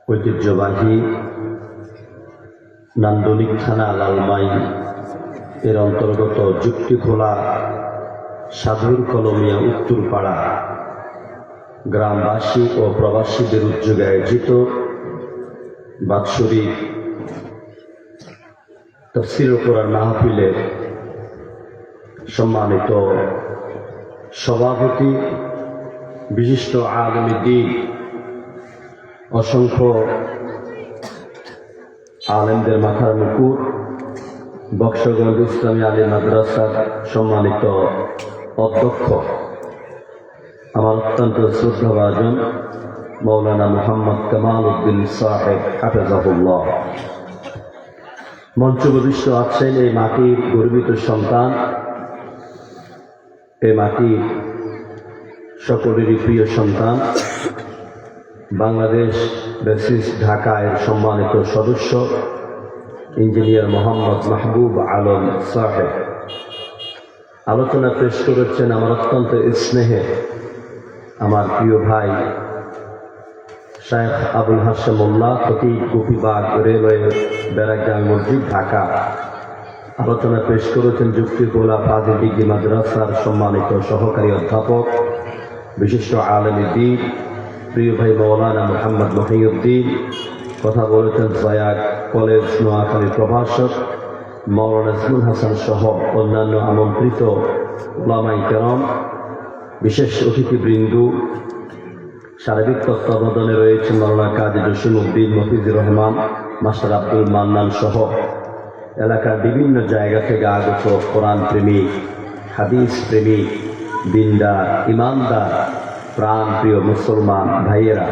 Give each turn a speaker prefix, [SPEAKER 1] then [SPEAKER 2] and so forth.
[SPEAKER 1] ঐতিহ্যবাহী নান্দনিক থানা লালমাই এর অন্তর্গত যুক্তিখোলা সাধুর কলমিয়া উত্তরপাড়া গ্রামবাসী ও প্রবাসীদের উদ্যোগে আয়োজিত বাৎসরিক তাফসীরুল কোরআন মাহফিলের সম্মানিত সভাপতি, বিশিষ্ট আলেমে দ্বীন, অসংখ্য আলেমদের মাথার মুকুট, বক্সগঞ্জ ইসলামী আলী মাদ্রাসার সম্মানিত অধ্যক্ষ, আমার অত্যন্ত শ্রদ্ধাভাজন মৌলানা মুহাম্মদ কামাল উদ্দিন সাহেব হাফেজাহুল্লাহ, মঞ্চপ্রবিষ্ট আছেন এই মাটির গর্বিত সন্তান, এই মাটির সকলেরই প্রিয় সন্তান, বাংলাদেশ বেসিস ঢাকায় সম্মানিত সদস্য ইঞ্জিনিয়ার মোহাম্মদ মাহবুব আলম সাহেব। আলোচনা পেশ করেছেন আমার অত্যন্ত স্নেহে আমার প্রিয় ভাই শায়েখ আবুল হাশেমুল্লাহ, খতিব গোপীবাগ রেলওয়ে ব্যারাকগাঁও মসজিদ ঢাকা। আলোচনা পেশ করেছেন যুক্তিখোলা ফাজিল ডিগ্রি মাদ্রাসার সম্মানিত সহকারী অধ্যাপক, বিশিষ্ট আলেমে দ্বীন প্রিয় ভাই মৌলানা মুহাম্মদ মহিউদ্দিন। কথা বলেছেন জয়াক কলেজ নোয়াখালীর প্রভাষক মৌলানা ইসমুল হাসান সহ অন্যান্য আমন্ত্রিত উলামায়ে কেরাম, বিশেষ অতিথিবৃন্দ। সার্বিক তত্ত্বাবধানে রয়েছেন মৌলানা কাজী জসিমউদ্দিন, মফিজুর রহমান, মাস্টার আব্দুল মান্নান সহ এলাকার বিভিন্ন জায়গা থেকে আগত কোরআন প্রেমিক, হাদিস প্রেমিক, দিনদার, ইমানদার, প্রাণ প্রিয় মুসলমান ভাইয়েরা।